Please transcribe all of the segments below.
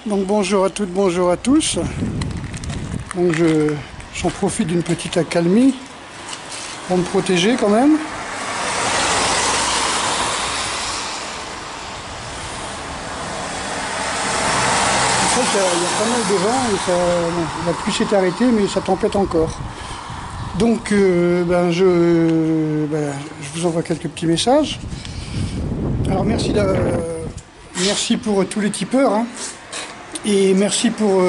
Donc bonjour à toutes, bonjour à tous. Donc j'en profite d'une petite accalmie pour me protéger quand même. En fait, il y a pas mal de vent et la pluie s'est arrêtée, mais ça tempête encore. Donc je vous envoie quelques petits messages. Alors merci pour tous les tipeurs, hein. Et merci pour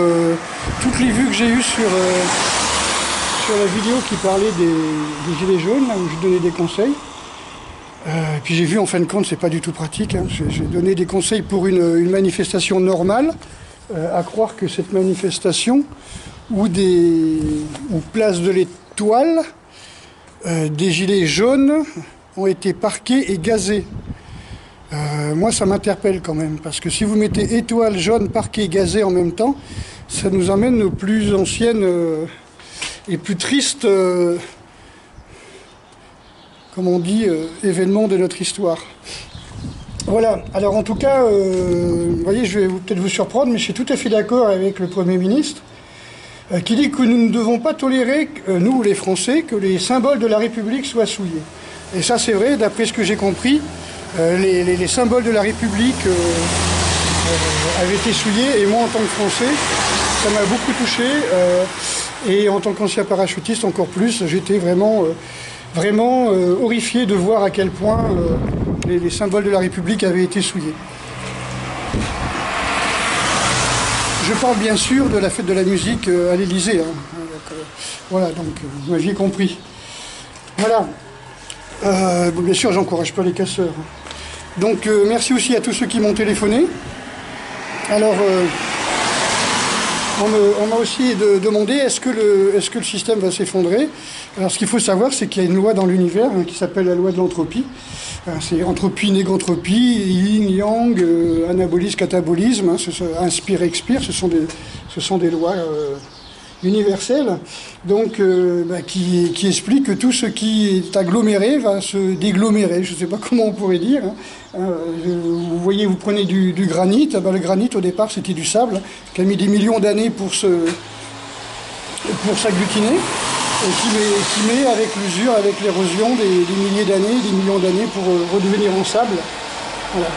toutes les vues que j'ai eues sur la vidéo qui parlait des gilets jaunes, là où je donnais des conseils. Et puis j'ai vu en fin de compte, c'est pas du tout pratique, hein. J'ai donné des conseils pour une manifestation normale, à croire que cette manifestation ou place de l'Étoile, des gilets jaunes ont été parqués et gazés. Moi ça m'interpelle quand même, parce que si vous mettez étoile, jaune, parquet, gazé en même temps, ça nous emmène aux plus anciennes et plus tristes, comme on dit, événements de notre histoire. Voilà, alors en tout cas, vous voyez, je vais peut-être vous surprendre, mais je suis tout à fait d'accord avec le Premier ministre, qui dit que nous ne devons pas tolérer, nous les Français, que les symboles de la République soient souillés. Et ça c'est vrai, d'après ce que j'ai compris. Les symboles de la République avaient été souillés, et moi en tant que Français, ça m'a beaucoup touché, et en tant qu'ancien parachutiste encore plus, j'étais vraiment horrifié de voir à quel point les symboles de la République avaient été souillés. Je parle bien sûr de la fête de la musique à l'Élysée, hein. Voilà, donc vous m'aviez compris. Voilà. Bien sûr, j'encourage pas les casseurs. Donc, merci aussi à tous ceux qui m'ont téléphoné. Alors, on m'a aussi demandé est-ce que le système va s'effondrer. Alors, ce qu'il faut savoir, c'est qu'il y a une loi dans l'univers, hein, qui s'appelle la loi de l'entropie. C'est entropie, négantropie, yin, yang, anabolisme, catabolisme, hein, inspire, expire. Ce sont des lois universelle, donc qui explique que tout ce qui est aggloméré va se déglomérer, je ne sais pas comment on pourrait dire, hein. Vous voyez, vous prenez du granit, le granit au départ c'était du sable, qui a mis des millions d'années pour s'agglutiner, et qui met avec l'usure, avec l'érosion, des milliers d'années, des millions d'années pour redevenir en sable. Voilà.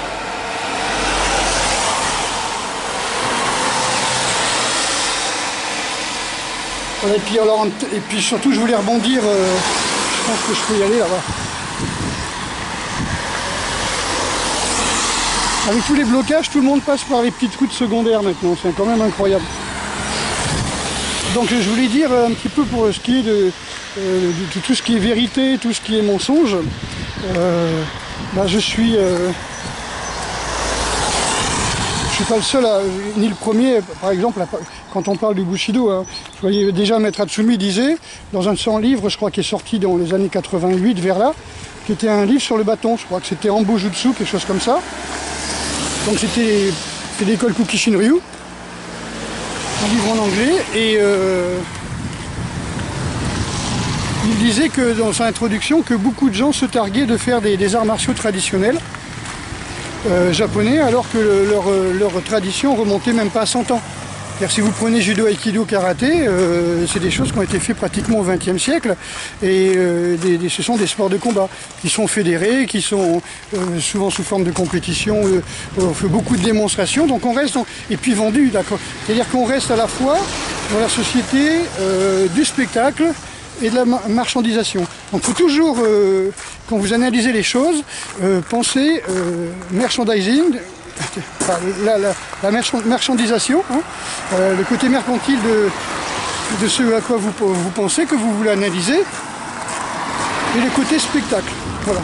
Voilà, et puis surtout, je voulais rebondir, je pense que je peux y aller là-bas. Avec tous les blocages, tout le monde passe par les petites routes secondaires maintenant, c'est quand même incroyable. Donc je voulais dire un petit peu pour ce qui est de tout ce qui est vérité, tout ce qui est mensonge. Je suis pas le seul, ni le premier, par exemple, quand on parle du Bushido, hein, je voyais déjà Maître Hatsumi disait, dans un de son livre, je crois qui est sorti dans les années 88, vers là, qui était un livre sur le bâton, je crois que c'était Ambo Jutsu, quelque chose comme ça. Donc c'était l'école Kukishin-ryu, un livre en anglais, et il disait que dans son introduction, que beaucoup de gens se targuaient de faire des arts martiaux traditionnels, japonais, alors que leur tradition remontait même pas à 100 ans. C'est-à-dire, si vous prenez judo, aikido, karaté, c'est des choses qui ont été faites pratiquement au XXe siècle, et ce sont des sports de combat qui sont fédérés, qui sont souvent sous forme de compétition, on fait beaucoup de démonstrations, donc on reste, et puis vendus, d'accord. C'est-à-dire qu'on reste à la fois dans la société du spectacle et de la marchandisation. Donc il faut toujours, quand vous analysez les choses, penser merchandising, la marchandisation, hein, le côté mercantile de ce à quoi vous pensez, que vous voulez analyser, et le côté spectacle. Voilà.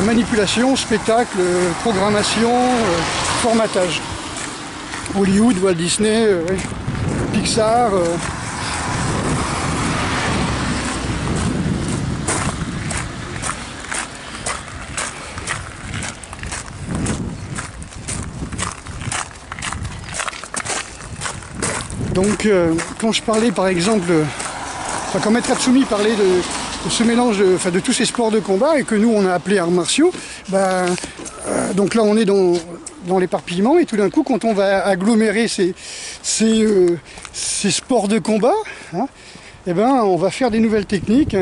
Manipulation, spectacle, programmation, formatage. Hollywood, Walt Disney, Pixar. Donc, quand je parlais par exemple, quand Maître Hatsumi parlait de ce mélange, de tous ces sports de combat, et que nous on a appelé arts martiaux, donc là on est dans dans l'éparpillement, et tout d'un coup, quand on va agglomérer ces sports de combat, hein, eh ben, on va faire des nouvelles techniques.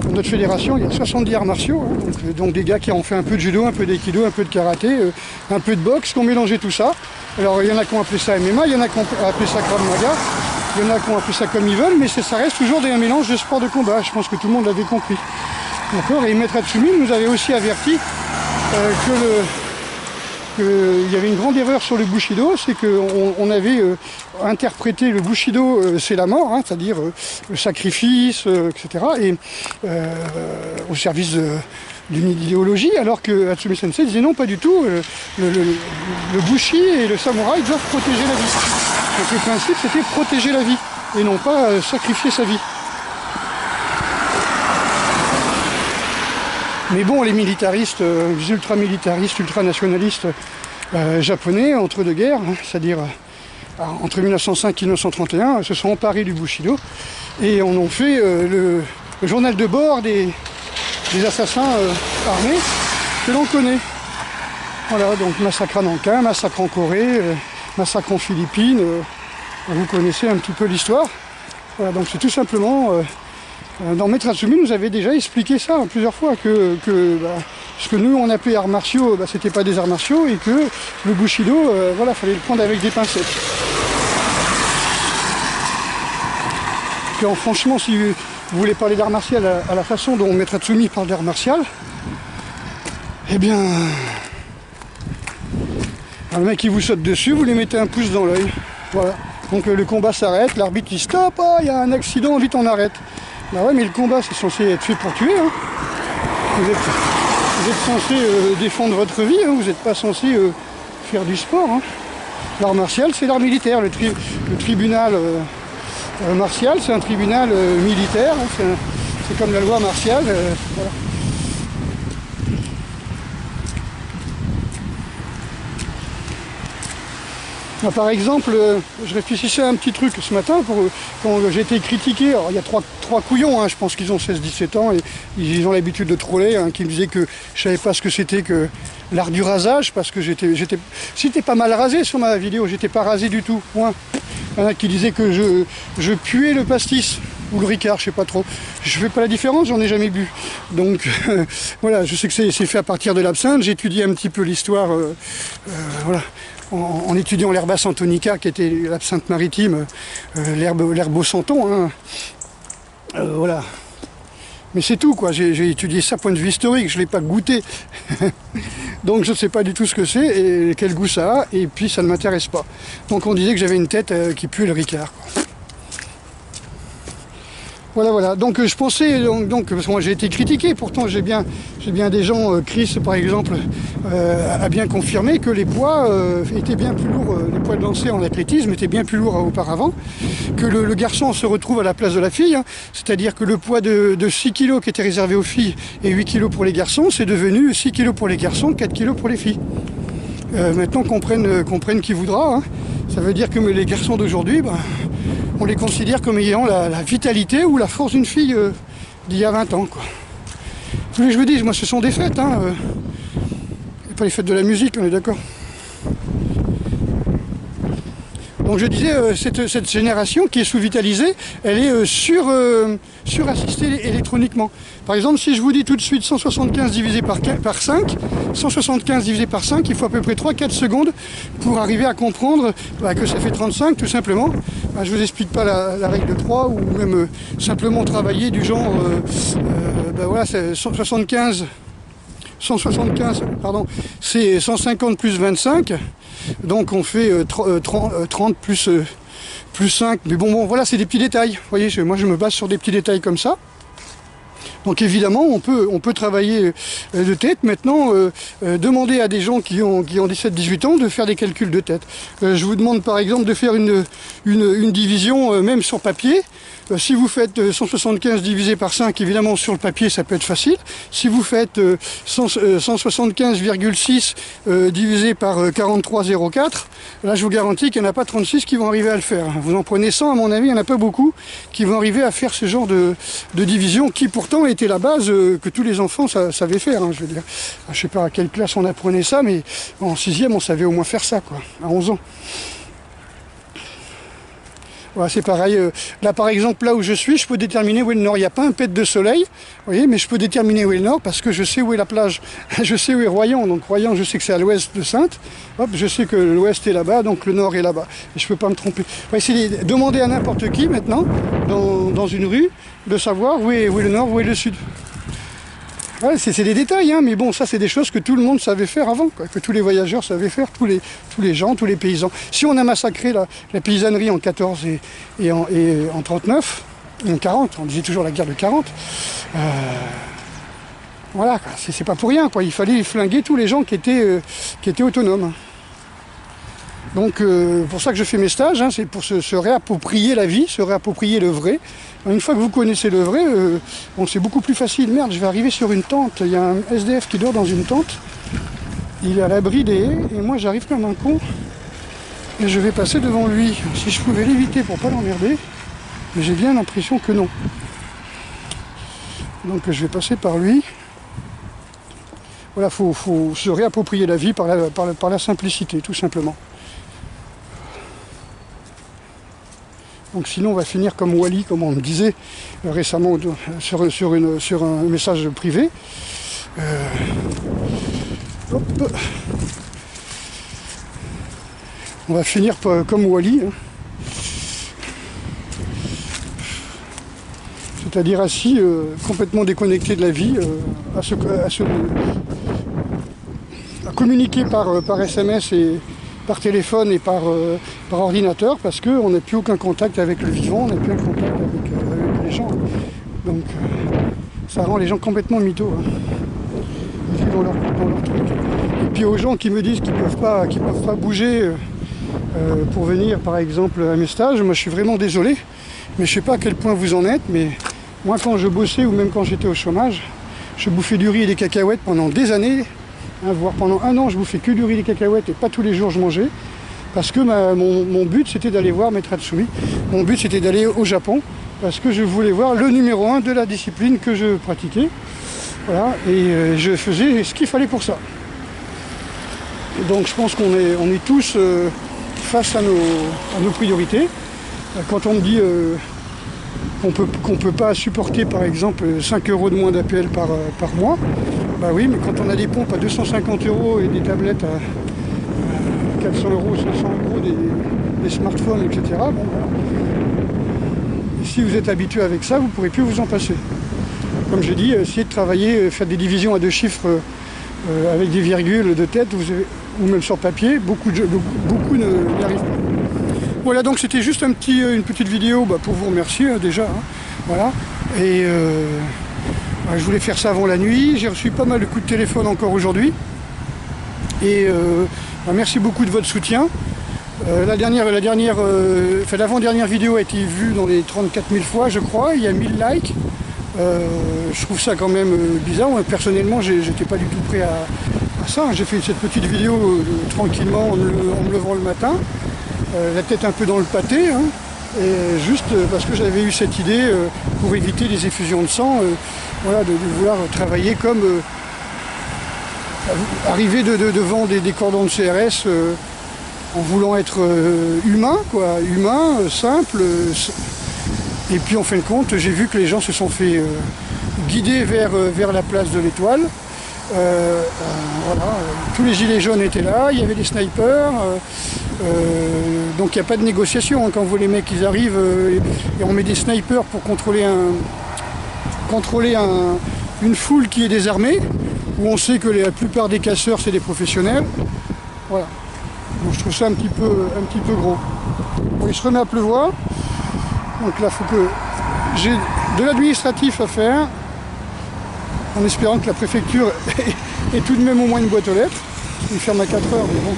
Dans notre fédération, il y a 70 arts martiaux, hein, donc des gars qui ont fait un peu de judo, un peu d'aïkido, un peu de karaté, un peu de boxe, qui ont mélangé tout ça. Alors il y en a qui ont appelé ça MMA, il y en a qui ont appelé ça Krav Maga, il y en a qui ont appelé ça comme ils veulent, mais ça reste toujours un mélange de sports de combat. Je pense que tout le monde l'avait compris. D'accord. Et Maître Hatsumi nous avait aussi averti qu'il y avait une grande erreur sur le Bushido, c'est qu'on avait interprété le Bushido, c'est la mort, hein, c'est-à-dire le sacrifice, etc., et au service d'une idéologie, alors que Hatsumi Sensei disait non, pas du tout, le Bushi et le samouraï doivent protéger la vie. Donc le principe, c'était protéger la vie, et non pas sacrifier sa vie. Mais bon, les militaristes, les ultra-militaristes, ultra-nationalistes japonais, entre deux guerres, hein, c'est-à-dire entre 1905 et 1931, se sont emparés du Bushido et en ont fait le journal de bord des assassins armés que l'on connaît. Voilà, donc massacre à Nankin, massacre en Corée, massacre en Philippines, vous connaissez un petit peu l'histoire. Voilà, donc c'est tout simplement... dans Maître Hatsumi nous avait déjà expliqué ça plusieurs fois, que ce que nous on appelait arts martiaux, c'était pas des arts martiaux, et que le Bushido, voilà, fallait le prendre avec des pincettes. Puis, franchement, si vous voulez parler d'art martial à la façon dont Maître Hatsumi parle d'art martial, eh bien, le mec qui vous saute dessus, vous lui mettez un pouce dans l'œil. Voilà. Donc le combat s'arrête, l'arbitre dit stop, il y a un accident, vite on arrête. Bah ouais, mais le combat c'est censé être fait pour tuer. Hein. Vous êtes censé défendre votre vie, hein. Vous n'êtes pas censé faire du sport. Hein. L'art martial, c'est l'art militaire. Le tribunal martial, c'est un tribunal militaire. Hein. C'est comme la loi martiale. Voilà. Par exemple, je réfléchissais à un petit truc ce matin quand j'ai été critiqué. Alors, il y a trois couillons, hein, je pense qu'ils ont 16-17 ans, et ils ont l'habitude de troller, hein, qui me disaient que je savais pas ce que c'était que l'art du rasage, parce que j'étais pas mal rasé sur ma vidéo, j'étais pas rasé du tout, point. Il y en a qui disaient que je puais le pastis, ou le Ricard, je sais pas trop. Je fais pas la différence, j'en ai jamais bu. Donc voilà, je sais que c'est fait à partir de l'absinthe, j'ai étudié un petit peu l'histoire, voilà. En étudiant l'herba santonica, qui était l'absinthe maritime, l'herbe au santon, hein. Voilà. Mais c'est tout, quoi. J'ai étudié ça point de vue historique, je ne l'ai pas goûté. Donc je ne sais pas du tout ce que c'est et quel goût ça a, et puis ça ne m'intéresse pas. Donc on disait que j'avais une tête qui puait le Ricard, quoi. Voilà. Donc je pensais, parce que moi j'ai été critiqué, pourtant j'ai bien des gens, Chris par exemple, a bien confirmé que les poids étaient bien plus lourds, les poids de lancer en athlétisme étaient bien plus lourds auparavant, que le garçon se retrouve à la place de la fille, hein, c'est-à-dire que le poids de 6 kg qui était réservé aux filles et 8 kg pour les garçons, c'est devenu 6 kg pour les garçons, 4 kg pour les filles. Maintenant qu'on prenne qui voudra, hein, ça veut dire que les garçons d'aujourd'hui, on les considère comme ayant la vitalité ou la force d'une fille d'il y a 20 ans, quoi. Mais je vous dis, moi ce sont des fêtes, hein, et pas les fêtes de la musique, on est d'accord. Donc je disais, cette génération qui est sous-vitalisée, elle est surassistée électroniquement. Par exemple, si je vous dis tout de suite 175 divisé par 5, 175 divisé par 5, il faut à peu près 3-4 secondes pour arriver à comprendre que ça fait 35, tout simplement. Je ne vous explique pas la règle de 3, ou même simplement travailler du genre, voilà, c'est 175, pardon, c'est 150 plus 25, donc on fait 30 plus 5, mais bon, voilà, c'est des petits détails. Vous voyez, moi je me base sur des petits détails comme ça. Donc évidemment, on peut travailler de tête. Maintenant, demander à des gens qui ont 17-18 ans de faire des calculs de tête. Je vous demande par exemple de faire une division, même sur papier. Si vous faites 175 divisé par 5, évidemment sur le papier ça peut être facile. Si vous faites 175,6 divisé par 43,04, là je vous garantis qu'il n'y en a pas 36 qui vont arriver à le faire. Vous en prenez 100, à mon avis, il n'y en a pas beaucoup qui vont arriver à faire ce genre de division qui pourtant est était la base que tous les enfants savaient faire, hein, je veux dire. Je sais pas à quelle classe on apprenait ça, mais en 6e, on savait au moins faire ça, quoi, à 11 ans. Voilà, c'est pareil. Là, par exemple, là où je suis, je peux déterminer où est le nord. Il n'y a pas un pet de soleil, vous voyez, mais je peux déterminer où est le nord parce que je sais où est la plage. Je sais où est Royan. Donc Royan, je sais que c'est à l'ouest de Saintes. Hop, je sais que l'ouest est là-bas, donc le nord est là-bas. Et je ne peux pas me tromper. On va essayer de demander à n'importe qui maintenant, dans une rue, de savoir où est le nord, où est le sud. Ouais, c'est des détails, hein, mais bon, ça c'est des choses que tout le monde savait faire avant, quoi, que tous les voyageurs savaient faire, tous les gens, tous les paysans. Si on a massacré la paysannerie en 14 et en 39, en 40, on disait toujours la guerre de 40, voilà, c'est pas pour rien, quoi. Il fallait flinguer tous les gens qui étaient autonomes. Donc pour ça que je fais mes stages, hein, c'est pour se réapproprier la vie, se réapproprier le vrai. Une fois que vous connaissez le vrai, bon, c'est beaucoup plus facile. Merde, je vais arriver sur une tente, il y a un SDF qui dort dans une tente, il est à l'abri des haies, et moi j'arrive comme un con, et je vais passer devant lui. Si je pouvais l'éviter pour pas l'emmerder, mais j'ai bien l'impression que non. Donc je vais passer par lui. Voilà, faut se réapproprier la vie par la simplicité, tout simplement. Donc sinon on va finir comme Wally, comme on me disait récemment sur un message privé. Hop. On va finir comme Wally, hein. C'est-à-dire assis, complètement déconnecté de la vie, à communiquer par SMS et par téléphone et par ordinateur, parce qu'on n'a plus aucun contact avec le vivant, on n'a plus aucun contact avec les gens. Donc ça rend les gens complètement mythos, hein. Ils vivent dans leur truc. Et puis aux gens qui me disent qu'ils peuvent pas bouger pour venir par exemple à mes stages, moi je suis vraiment désolé, mais je sais pas à quel point vous en êtes, mais moi quand je bossais ou même quand j'étais au chômage, je bouffais du riz et des cacahuètes pendant des années. Voire pendant un an, je bouffais que du riz et des cacahuètes et pas tous les jours je mangeais. Parce que mon but, c'était d'aller voir Maître Hatsumi. Mon but, c'était d'aller au Japon. Parce que je voulais voir le numéro 1 de la discipline que je pratiquais. Voilà, et je faisais ce qu'il fallait pour ça. Et donc je pense qu'on est tous face à nos priorités. Quand on me dit qu'on peut pas supporter par exemple 5 € de moins d'APL par mois, bah oui, mais quand on a des pompes à 250 € et des tablettes à 400 €, 500 €, des smartphones, etc., bon, voilà. Et si vous êtes habitué avec ça, vous ne pourrez plus vous en passer. Comme je dis, essayez de travailler, faire des divisions à 2 chiffres avec des virgules de tête, ou même sur papier, beaucoup n'y arrivent pas. Voilà, donc c'était juste une petite vidéo pour vous remercier déjà, hein, voilà. Et je voulais faire ça avant la nuit, j'ai reçu pas mal de coups de téléphone encore aujourd'hui. Et merci beaucoup de votre soutien. L'avant-dernière vidéo a été vue dans les 34 000 fois, je crois, il y a 1000 likes. Je trouve ça quand même bizarre. Moi, personnellement, j'étais pas du tout prêt à ça. J'ai fait cette petite vidéo tranquillement en me levant le matin, la tête un peu dans le pâté, hein, et juste parce que j'avais eu cette idée pour éviter les effusions de sang, voilà, de vouloir travailler comme arriver devant des cordons de CRS en voulant être humain, quoi, simple. Et puis en fin de compte, j'ai vu que les gens se sont fait guider vers la place de l'Étoile. Voilà, tous les gilets jaunes étaient là, il y avait des snipers, donc il n'y a pas de négociation, hein, quand vous voyez les mecs ils arrivent et on met des snipers pour contrôler une foule qui est désarmée, où on sait que la plupart des casseurs c'est des professionnels. Voilà, donc je trouve ça un petit peu gros. Bon, il se remet à pleuvoir, donc là il faut que j'ai de l'administratif à faire, en espérant que la préfecture ait tout de même au moins une boîte aux lettres. Il ferme à 4 heures, mais bon.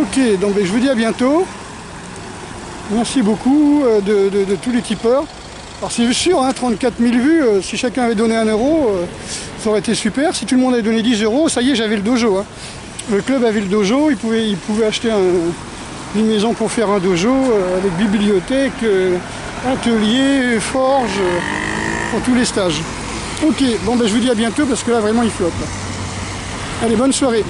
Ok, donc je vous dis à bientôt. Merci beaucoup de tous les tipeurs. Alors c'est sûr, hein, 34 000 vues, si chacun avait donné 1 €, ça aurait été super. Si tout le monde avait donné 10 €, ça y est, j'avais le dojo, hein. Le club avait le dojo, il pouvait acheter une maison pour faire un dojo, avec bibliothèque, atelier, forge, pour tous les stages. Ok, bon ben je vous dis à bientôt parce que là vraiment il flotte. Allez, bonne soirée.